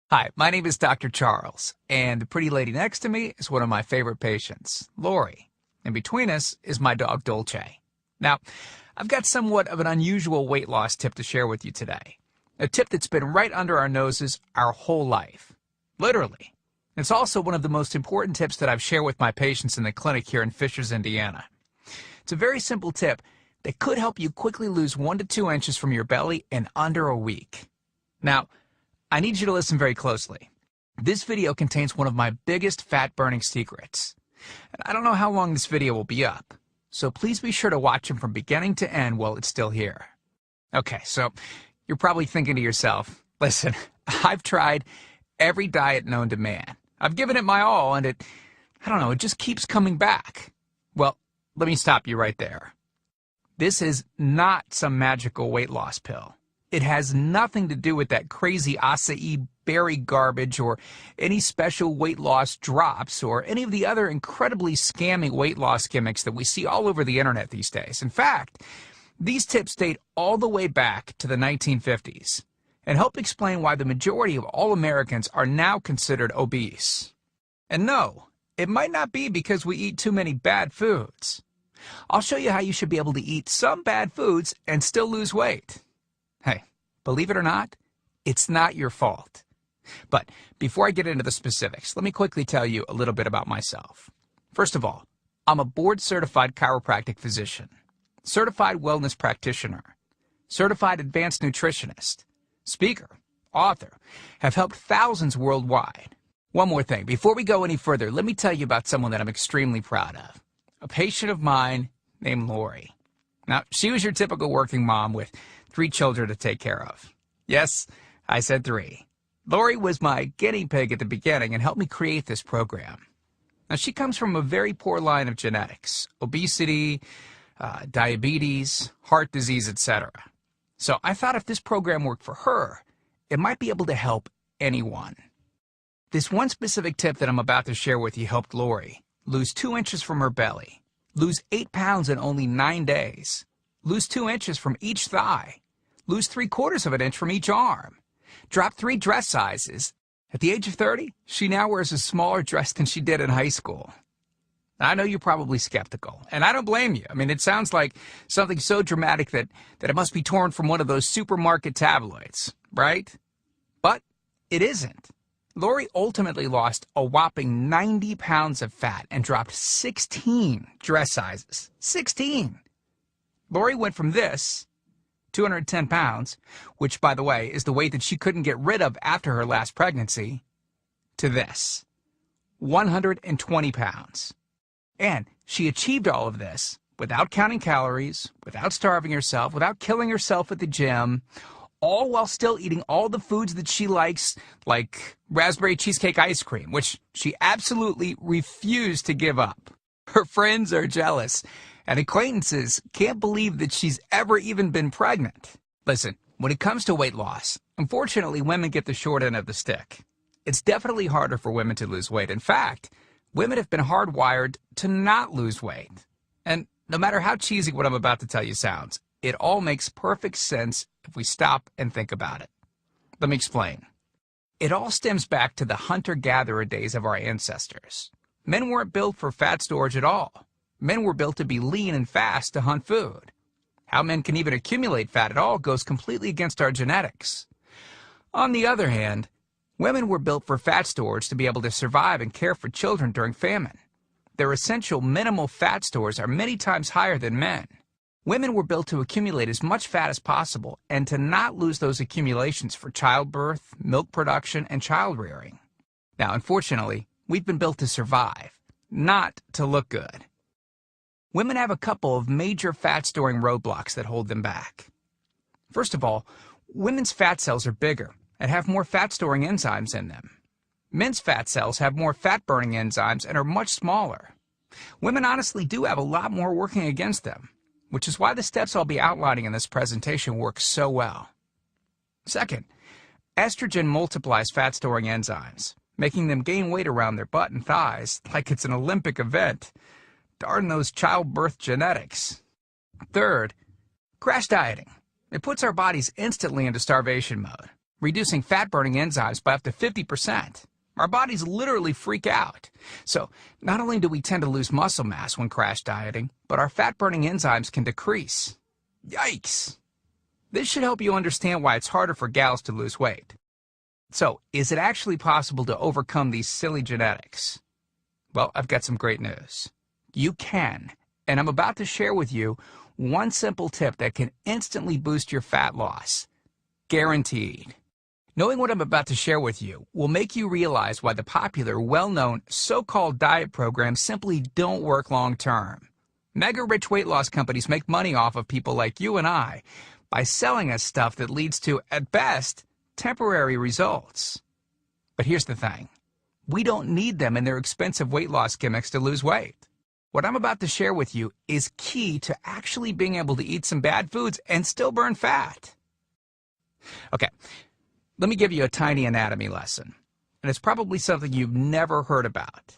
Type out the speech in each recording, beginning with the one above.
Hi, my name is Dr. Charles, and the pretty lady next to me is one of my favorite patients, Lori. And between us is my dog, Dolce. Now, I've got somewhat of an unusual weight loss tip to share with you today. A tip that's been right under our noses our whole life. Literally. It's also one of the most important tips that I've shared with my patients in the clinic here in Fishers, Indiana. It's a very simple tip that could help you quickly lose 1 to 2 inches from your belly in under a week. Now, I need you to listen very closely. This video contains one of my biggest fat-burning secrets. And I don't know how long this video will be up, so please be sure to watch it from beginning to end while it's still here. Okay, so you're probably thinking to yourself, listen, I've tried every diet known to man. I've given it my all, and it just keeps coming back. Well, let me stop you right there. This is not some magical weight loss pill. It has nothing to do with that crazy acai berry garbage or any special weight loss drops or any of the other incredibly scammy weight loss gimmicks that we see all over the internet these days. In fact, these tips date all the way back to the 1950s and help explain why the majority of all Americans are now considered obese. And no, it might not be because we eat too many bad foods. I'll show you how you should be able to eat some bad foods and still lose weight. Hey, believe it or not, it's not your fault. But before I get into the specifics, let me quickly tell you a little bit about myself. First of all, I'm a board-certified chiropractic physician, certified wellness practitioner, certified advanced nutritionist, speaker, author, have helped thousands worldwide. One more thing, before we go any further, let me tell you about someone that I'm extremely proud of, a patient of mine named Lori. Now, she was your typical working mom with 3 children to take care of. Yes, I said 3. Lori was my guinea pig at the beginning and helped me create this program. Now, she comes from a very poor line of genetics, obesity, diabetes, heart disease, etc. So I thought if this program worked for her, it might be able to help anyone. This one specific tip that I'm about to share with you helped Lori lose 2 inches from her belly, lose 8 pounds in only 9 days, lose 2 inches from each thigh, lose 3/4 of an inch from each arm, drop 3 dress sizes. At the age of 30, she now wears a smaller dress than she did in high school. I know you're probably skeptical, and I don't blame you. I mean, it sounds like something so dramatic that it must be torn from one of those supermarket tabloids, right? But it isn't. Lori ultimately lost a whopping 90 pounds of fat and dropped 16 dress sizes. 16! Lori went from this, 210 pounds, which, by the way, is the weight that she couldn't get rid of after her last pregnancy, to this, 120 pounds. And she achieved all of this without counting calories, without starving herself, without killing herself at the gym, all while still eating all the foods that she likes, like raspberry cheesecake ice cream, which she absolutely refused to give up. Her friends are jealous, and acquaintances can't believe that she's ever even been pregnant. Listen, when it comes to weight loss, unfortunately, women get the short end of the stick. It's definitely harder for women to lose weight. In fact, women have been hardwired to not lose weight. And no matter how cheesy what I'm about to tell you sounds, it all makes perfect sense if we stop and think about it. Let me explain. It all stems back to the hunter-gatherer days of our ancestors. Men weren't built for fat storage at all. Men were built to be lean and fast to hunt food. How men can even accumulate fat at all goes completely against our genetics. On the other hand, women were built for fat storage to be able to survive and care for children during famine. Their essential minimal fat stores are many times higher than men. Women were built to accumulate as much fat as possible and to not lose those accumulations for childbirth, milk production, and child rearing. Now, unfortunately, we've been built to survive, not to look good. Women have a couple of major fat-storing roadblocks that hold them back. First of all, women's fat cells are bigger and have more fat-storing enzymes in them. Men's fat cells have more fat-burning enzymes and are much smaller. Women honestly do have a lot more working against them, which is why the steps I'll be outlining in this presentation work so well. Second, estrogen multiplies fat-storing enzymes, making them gain weight around their butt and thighs like it's an Olympic event. Darn those childbirth genetics. Third, crash dieting. It puts our bodies instantly into starvation mode. reducing fat-burning enzymes by up to 50%. Our bodies literally freak out. So not only do we tend to lose muscle mass when crash dieting, but our fat-burning enzymes can decrease. Yikes! This should help you understand why it's harder for gals to lose weight. So, is it actually possible to overcome these silly genetics? Well, I've got some great news. You can, and I'm about to share with you one simple tip that can instantly boost your fat loss. Guaranteed. Knowing what I'm about to share with you will make you realize why the popular, well-known, so-called diet programs simply don't work long-term. Mega-rich weight loss companies make money off of people like you and I by selling us stuff that leads to, at best, temporary results. But here's the thing. We don't need them in their expensive weight loss gimmicks to lose weight. What I'm about to share with you is key to actually being able to eat some bad foods and still burn fat. Okay. Let me give you a tiny anatomy lesson, and it's probably something you've never heard about.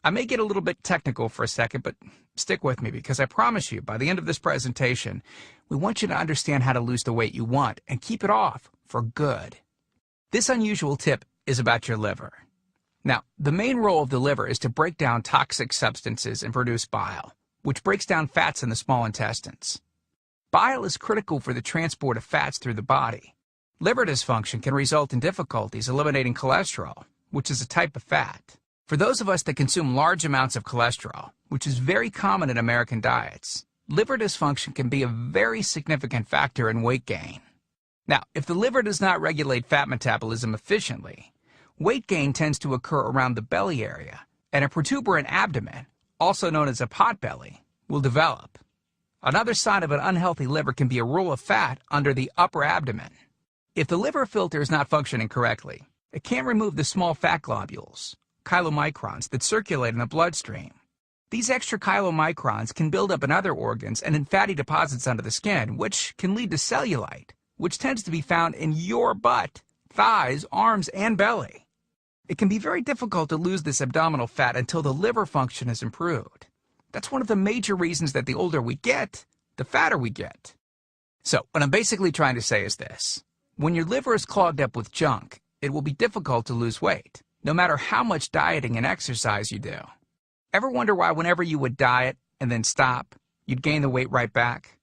I may get a little bit technical for a second, but stick with me because I promise you, by the end of this presentation, we want you to understand how to lose the weight you want and keep it off for good. This unusual tip is about your liver. Now, the main role of the liver is to break down toxic substances and produce bile, which breaks down fats in the small intestines. Bile is critical for the transport of fats through the body. Liver dysfunction can result in difficulties eliminating cholesterol, which is a type of fat. For those of us that consume large amounts of cholesterol, which is very common in American diets, liver dysfunction can be a very significant factor in weight gain. Now, if the liver does not regulate fat metabolism efficiently, weight gain tends to occur around the belly area, and a protuberant abdomen, also known as a potbelly, will develop. Another sign of an unhealthy liver can be a roll of fat under the upper abdomen. If the liver filter is not functioning correctly, it can't remove the small fat globules, chylomicrons, that circulate in the bloodstream. These extra chylomicrons can build up in other organs and in fatty deposits under the skin, which can lead to cellulite, which tends to be found in your butt, thighs, arms, and belly. It can be very difficult to lose this abdominal fat until the liver function is improved. That's one of the major reasons that the older we get, the fatter we get. So, what I'm basically trying to say is this. When your liver is clogged up with junk, it will be difficult to lose weight, no matter how much dieting and exercise you do. Ever wonder why whenever you would diet and then stop, you'd gain the weight right back?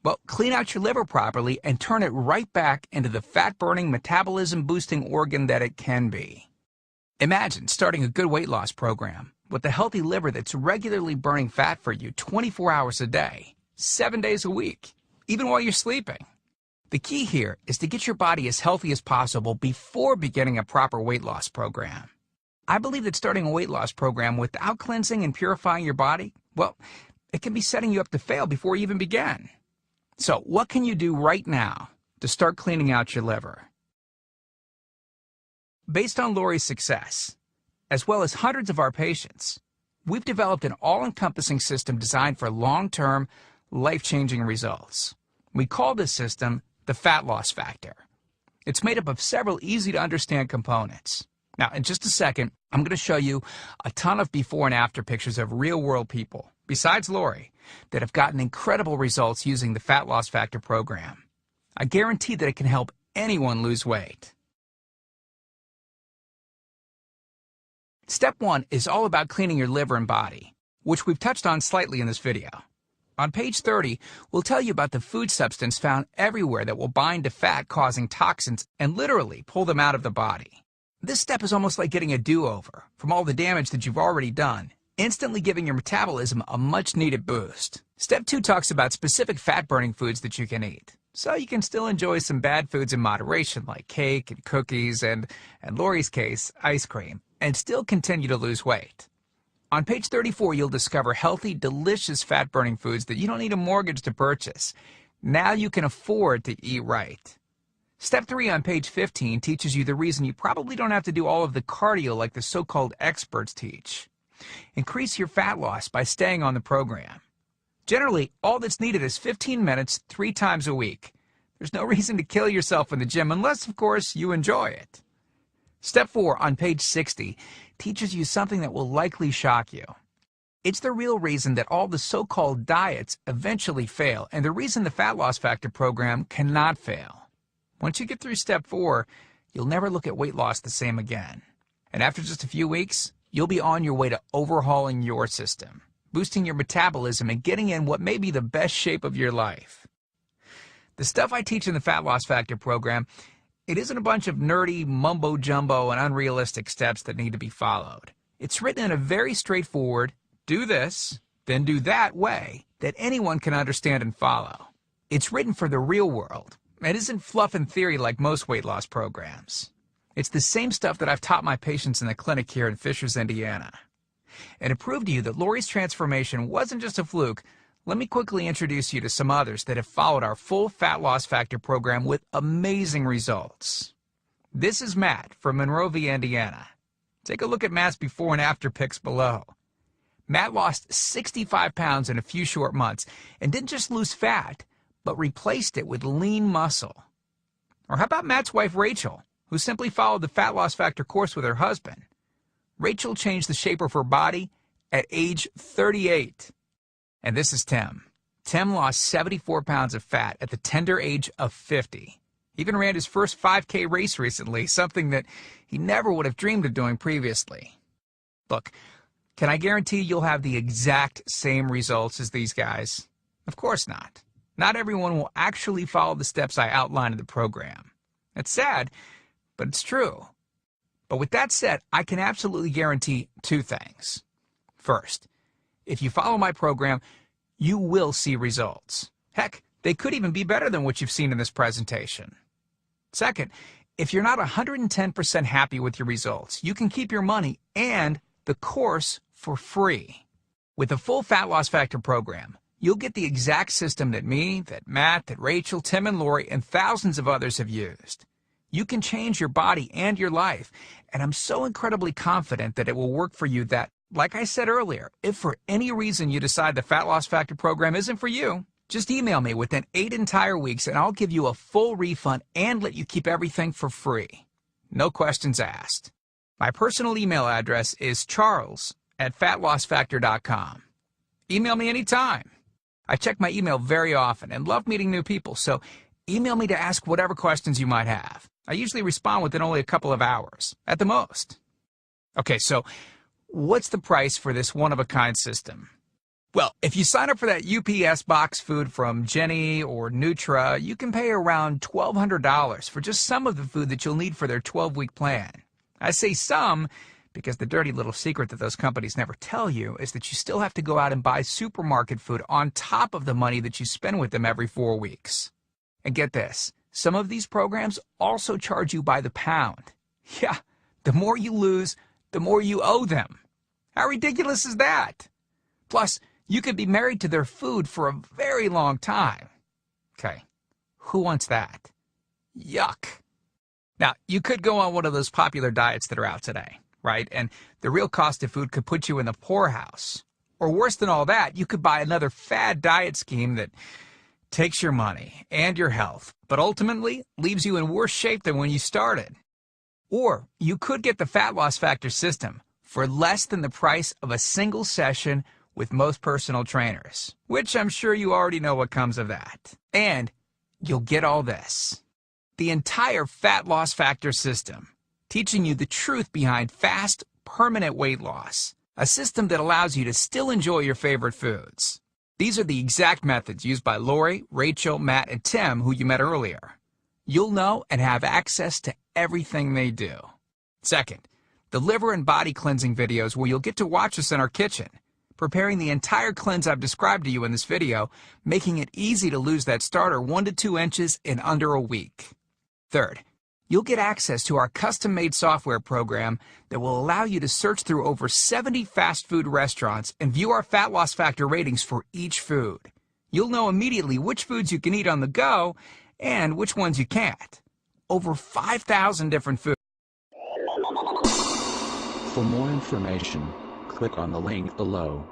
Well, clean out your liver properly and turn it right back into the fat-burning, metabolism-boosting organ that it can be. Imagine starting a good weight loss program with a healthy liver that's regularly burning fat for you 24 hours a day, 7 days a week, even while you're sleeping. The key here is to get your body as healthy as possible before beginning a proper weight loss program. I believe that starting a weight loss program without cleansing and purifying your body, well, it can be setting you up to fail before you even begin. So, what can you do right now to start cleaning out your liver? Based on Lori's success, as well as hundreds of our patients, we've developed an all-encompassing system designed for long-term, life-changing results. We call this system the fat loss factor. It's made up of several easy-to-understand components. Now, in just a second, I'm going to show you a ton of before and after pictures of real-world people, besides Lori, that have gotten incredible results using the fat loss factor program. I guarantee that it can help anyone lose weight. Step 1 is all about cleaning your liver and body, which we've touched on slightly in this video. On page 30, we'll tell you about the food substance found everywhere that will bind to fat, causing toxins and literally pull them out of the body. This step is almost like getting a do-over from all the damage that you've already done, instantly giving your metabolism a much-needed boost. Step 2 talks about specific fat-burning foods that you can eat, so you can still enjoy some bad foods in moderation like cake and cookies and, in Lori's case, ice cream, and still continue to lose weight. On page 34, you'll discover healthy, delicious fat-burning foods that you don't need a mortgage to purchase. Now you can afford to eat right. Step 3 on page 15 teaches you the reason you probably don't have to do all of the cardio like the so-called experts teach. Increase your fat loss by staying on the program. Generally, all that's needed is 15 minutes 3 times a week. There's no reason to kill yourself in the gym unless, of course, you enjoy it. Step 4 on page 60 teaches you something that will likely shock you. It's the real reason that all the so-called diets eventually fail, and the reason the fat loss factor program cannot fail. Once you get through step 4, you'll never look at weight loss the same again. And after just a few weeks, you'll be on your way to overhauling your system, boosting your metabolism, and getting in what may be the best shape of your life. The stuff I teach in the Fat Loss Factor program, it isn't a bunch of nerdy mumbo-jumbo and unrealistic steps that need to be followed. It's written in a very straightforward, do this, then do that way that anyone can understand and follow. It's written for the real world. It isn't fluff and theory like most weight loss programs. It's the same stuff that I've taught my patients in the clinic here in Fishers, Indiana. And to prove to you that Lori's transformation wasn't just a fluke, let me quickly introduce you to some others that have followed our full Fat Loss Factor program with amazing results. This is Matt from Monrovia, Indiana. Take a look at Matt's before and after pics below. Matt lost 65 pounds in a few short months and didn't just lose fat, but replaced it with lean muscle. Or how about Matt's wife, Rachel, who simply followed the Fat Loss Factor course with her husband? Rachel changed the shape of her body at age 38. And this is Tim. Tim lost 74 pounds of fat at the tender age of 50. He even ran his first 5K race recently, something that he never would have dreamed of doing previously. Look, can I guarantee you'll have the exact same results as these guys? Of course not. Not everyone will actually follow the steps I outline in the program. It's sad, but it's true. But with that said, I can absolutely guarantee two things. First, if you follow my program, you will see results. Heck, they could even be better than what you've seen in this presentation. Second, if you're not 110% happy with your results, you can keep your money and the course for free. With the full Fat Loss Factor program, you'll get the exact system that me, that Matt, that Rachel, Tim, and Lori, and thousands of others have used. You can change your body and your life, and I'm so incredibly confident that it will work for you that, like I said earlier, if for any reason you decide the Fat Loss Factor program isn't for you, just email me within 8 entire weeks and I'll give you a full refund and let you keep everything for free. No questions asked. My personal email address is charles@fatlossfactor.com. Email me anytime. I check my email very often and love meeting new people, so email me to ask whatever questions you might have. I usually respond within only a couple of hours, at the most. Okay, so what's the price for this one-of-a-kind system? Well, if you sign up for that UPS box food from Jenny or Nutra, you can pay around $1,200 for just some of the food that you'll need for their 12-week plan. I say some because the dirty little secret that those companies never tell you is that you still have to go out and buy supermarket food on top of the money that you spend with them every 4 weeks. And get this, some of these programs also charge you by the pound. Yeah, the more you lose, the more you owe them. How ridiculous is that? Plus, you could be married to their food for a very long time. Okay, who wants that? Yuck. Now, you could go on one of those popular diets that are out today, right? And the real cost of food could put you in the poorhouse. Or worse than all that, you could buy another fad diet scheme that takes your money and your health, but ultimately leaves you in worse shape than when you started. Or you could get the Fat Loss Factor system for less than the price of a single session with most personal trainers, which I'm sure you already know what comes of that. And you'll get all this. The entire Fat Loss Factor system, teaching you the truth behind fast, permanent weight loss, a system that allows you to still enjoy your favorite foods. These are the exact methods used by Lori, Rachel, Matt, and Tim, who you met earlier. You'll know and have access to everything they do. Second, the liver and body cleansing videos where you'll get to watch us in our kitchen, preparing the entire cleanse I've described to you in this video, making it easy to lose that starter 1 to 2 inches in under a week. Third, you'll get access to our custom-made software program that will allow you to search through over 70 fast food restaurants and view our Fat Loss Factor ratings for each food. You'll know immediately which foods you can eat on the go and which ones you can't. Over 5,000 different foods. For more information, click on the link below.